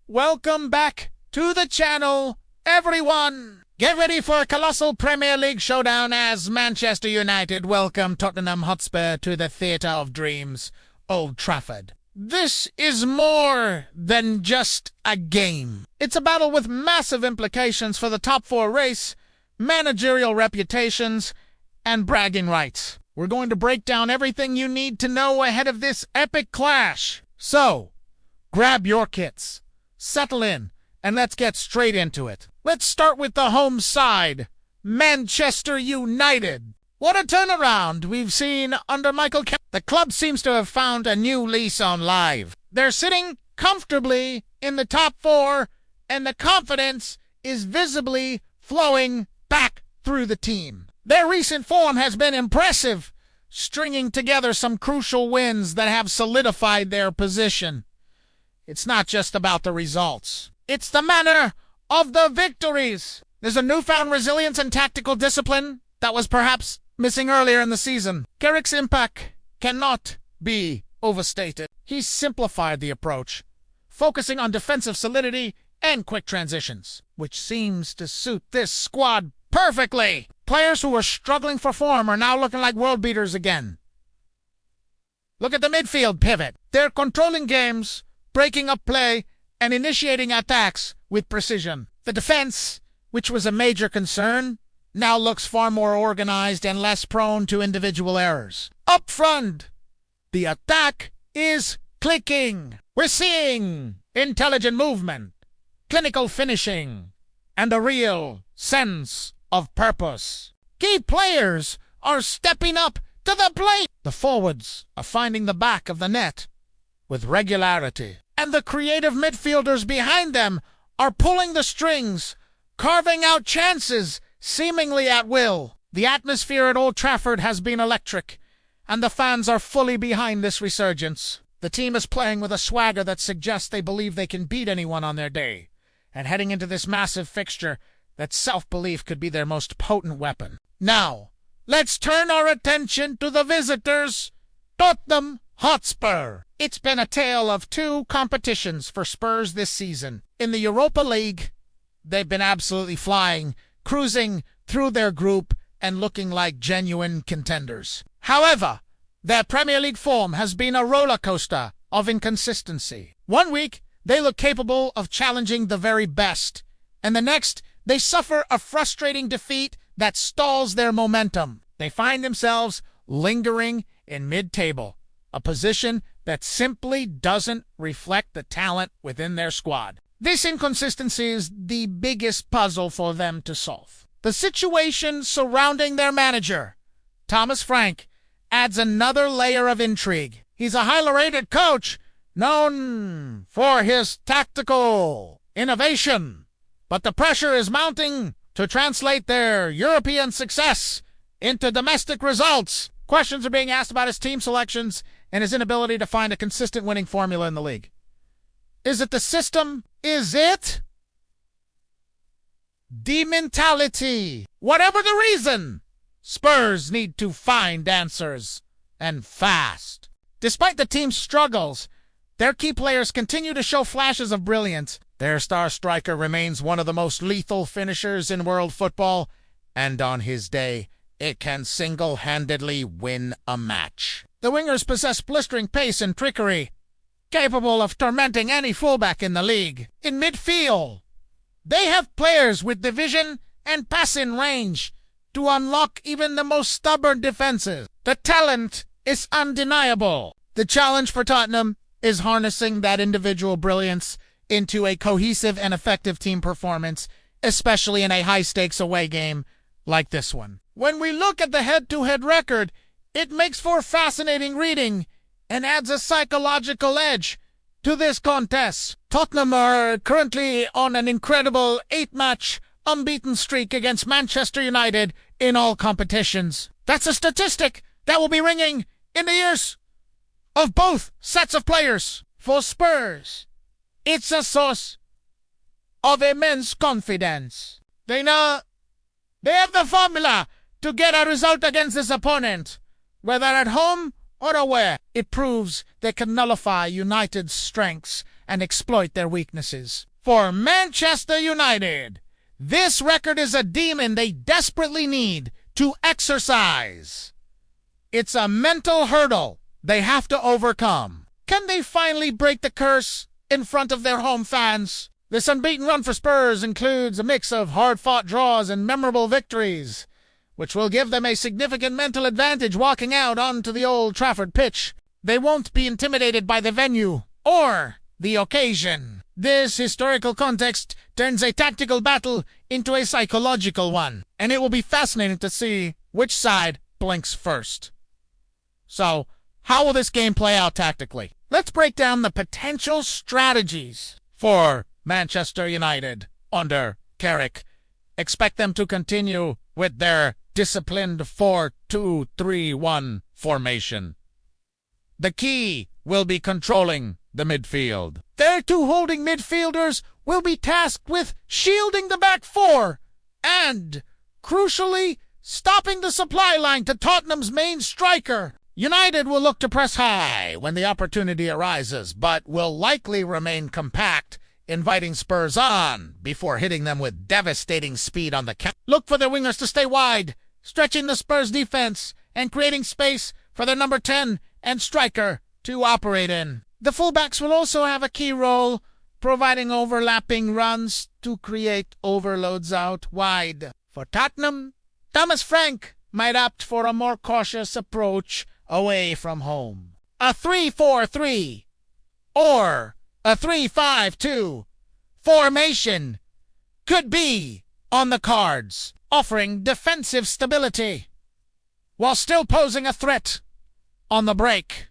Welcome back to the channel, everyone! Get ready for a colossal Premier League showdown as Manchester United welcome Tottenham Hotspur to the Theatre of Dreams, Old Trafford. This is more than just a game. It's a battle with massive implications for the top four race, managerial reputations, and bragging rights. We're going to break down everything you need to know ahead of this epic clash. So, grab your kits, settle in, and let's get straight into it. Let's start with the home side, Manchester United. What a turnaround we've seen under Michael Carrick. The club seems to have found a new lease on life. They're sitting comfortably in the top four, and the confidence is visibly flowing back through the team. Their recent form has been impressive, stringing together some crucial wins that have solidified their position. It's not just about the results. It's the manner of the victories. There's a newfound resilience and tactical discipline that was perhaps missing earlier in the season. Carrick's impact cannot be overstated. He's simplified the approach, focusing on defensive solidity and quick transitions, which seems to suit this squad perfectly. Players who were struggling for form are now looking like world beaters again. Look at the midfield pivot. They're controlling games, breaking up play, and initiating attacks with precision. The defense, which was a major concern, now looks far more organized and less prone to individual errors. Up front, the attack is clicking. We're seeing intelligent movement, clinical finishing, and a real sense of purpose. Key players are stepping up to the plate. The forwards are finding the back of the net with regularity, and the creative midfielders behind them are pulling the strings, carving out chances seemingly at will. The atmosphere at Old Trafford has been electric, and the fans are fully behind this resurgence. The team is playing with a swagger that suggests they believe they can beat anyone on their day, and heading into this massive fixture, that self-belief could be their most potent weapon. Now, let's turn our attention to the visitors, Tottenham Hotspur. It's been a tale of two competitions for Spurs this season. In the Europa League, they've been absolutely flying, cruising through their group and looking like genuine contenders. However, their Premier League form has been a roller coaster of inconsistency. One week, they look capable of challenging the very best, and the next, they suffer a frustrating defeat that stalls their momentum. They find themselves lingering in mid-table, a position that simply doesn't reflect the talent within their squad. This inconsistency is the biggest puzzle for them to solve. The situation surrounding their manager, Thomas Frank, adds another layer of intrigue. He's a highly rated coach, known for his tactical innovation. But the pressure is mounting to translate their European success into domestic results. Questions are being asked about his team selections and his inability to find a consistent winning formula in the league. Is it the system? Is it the mentality? Whatever the reason, Spurs need to find answers, and fast. Despite the team's struggles, their key players continue to show flashes of brilliance. Their star striker remains one of the most lethal finishers in world football, and on his day, it can single-handedly win a match. The wingers possess blistering pace and trickery, capable of tormenting any fullback in the league. In midfield, they have players with the vision and passing range to unlock even the most stubborn defenses. The talent is undeniable. The challenge for Tottenham is harnessing that individual brilliance into a cohesive and effective team performance, especially in a high-stakes away game like this one. When we look at the head-to-head record, it makes for fascinating reading and adds a psychological edge to this contest. Tottenham are currently on an incredible 8-match unbeaten streak against Manchester United in all competitions. That's a statistic that will be ringing in the ears of both sets of players. For Spurs, it's a source of immense confidence. They know they have the formula to get a result against this opponent, whether at home or away. It proves they can nullify United's strengths and exploit their weaknesses. For Manchester United, this record is a demon they desperately need to exercise. It's a mental hurdle they have to overcome. Can they finally break the curse in front of their home fans? This unbeaten run for Spurs includes a mix of hard-fought draws and memorable victories, which will give them a significant mental advantage walking out onto the Old Trafford pitch. They won't be intimidated by the venue or the occasion. This historical context turns a tactical battle into a psychological one, and it will be fascinating to see which side blinks first. So, how will this game play out tactically? Let's break down the potential strategies for Manchester United under Carrick. Expect them to continue with their disciplined 4-2-3-1 formation. The key will be controlling the midfield. Their two holding midfielders will be tasked with shielding the back four and, crucially, stopping the supply line to Tottenham's main striker. United will look to press high when the opportunity arises, but will likely remain compact, inviting Spurs on before hitting them with devastating speed on the counter. Look for their wingers to stay wide, stretching the Spurs defense and creating space for their number 10 and striker to operate in. The fullbacks will also have a key role, providing overlapping runs to create overloads out wide. For Tottenham, Thomas Frank might opt for a more cautious approach away from home. A 3-4-3 or a 3-5-2 formation could be on the cards, offering defensive stability while still posing a threat on the break.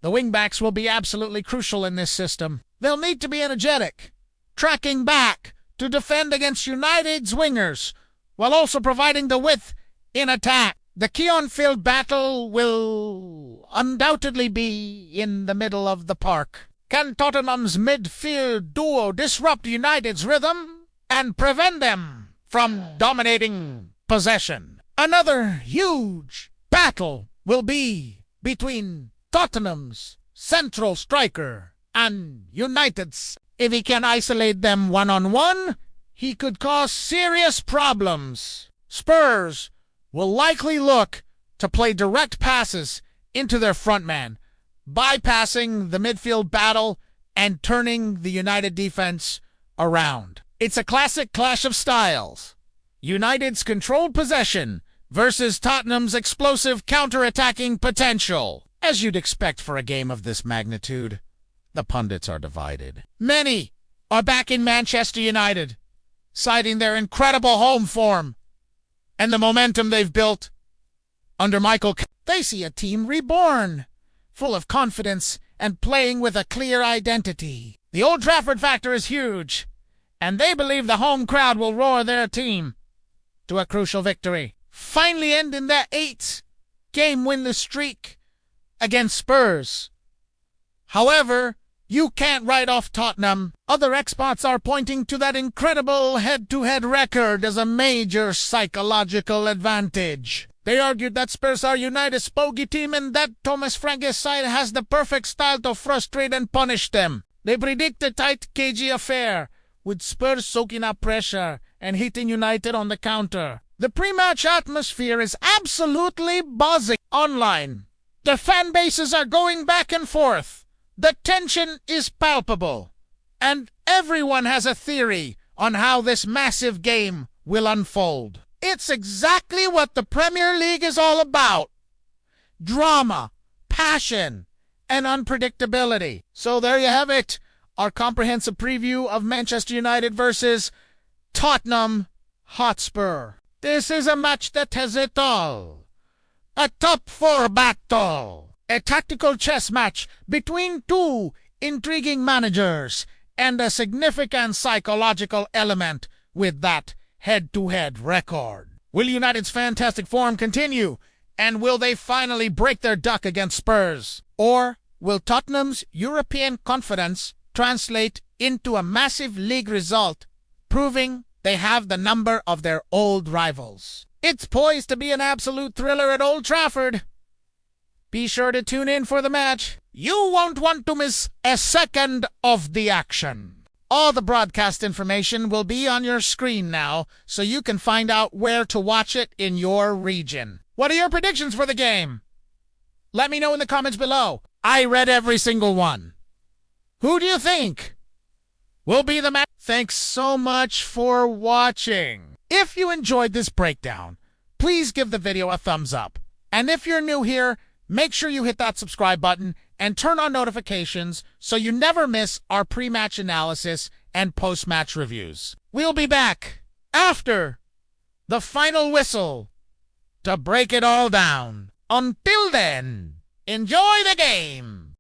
The wingbacks will be absolutely crucial in this system. They'll need to be energetic, tracking back to defend against United's wingers, while also providing the width in attack. The key on-field battle will undoubtedly be in the middle of the park. Can Tottenham's midfield duo disrupt United's rhythm and prevent them from dominating possession? Another huge battle will be between Tottenham's central striker and United's. If he can isolate them one-on-one, he could cause serious problems. Spurs will likely look to play direct passes into their front man, bypassing the midfield battle and turning the United defense around. It's a classic clash of styles. United's controlled possession versus Tottenham's explosive counter-attacking potential. As you'd expect for a game of this magnitude, the pundits are divided. Many are back in Manchester United, citing their incredible home form and the momentum they've built under Michael. They see a team reborn, full of confidence and playing with a clear identity. The Old Trafford factor is huge, and they believe the home crowd will roar their team to a crucial victory, finally ending their 8-game winless streak against Spurs. However, you can't write off Tottenham. Other experts are pointing to that incredible head-to-head record as a major psychological advantage. They argued that Spurs are United's bogey team and that Thomas Frank's side has the perfect style to frustrate and punish them. They predict a tight, cagey affair, with Spurs soaking up pressure and hitting United on the counter. The pre-match atmosphere is absolutely buzzing online. The fan bases are going back and forth. The tension is palpable, and everyone has a theory on how this massive game will unfold. It's exactly what the Premier League is all about. Drama, passion, and unpredictability. So there you have it, our comprehensive preview of Manchester United versus Tottenham Hotspur. This is a match that has it all. A top four battle. A tactical chess match between two intriguing managers, and a significant psychological element with that head-to-head record. Will United's fantastic form continue, and will they finally break their duck against Spurs? Or will Tottenham's European confidence translate into a massive league result, proving they have the number of their old rivals? It's poised to be an absolute thriller at Old Trafford. Be sure to tune in for the match. You won't want to miss a second of the action. All the broadcast information will be on your screen now, so you can find out where to watch it in your region. What are your predictions for the game? Let me know in the comments below. I read every single one. Who do you think will be the match? Thanks so much for watching. If you enjoyed this breakdown, please give the video a thumbs up. And if you're new here, make sure you hit that subscribe button and turn on notifications so you never miss our pre-match analysis and post-match reviews. We'll be back after the final whistle to break it all down. Until then, enjoy the game!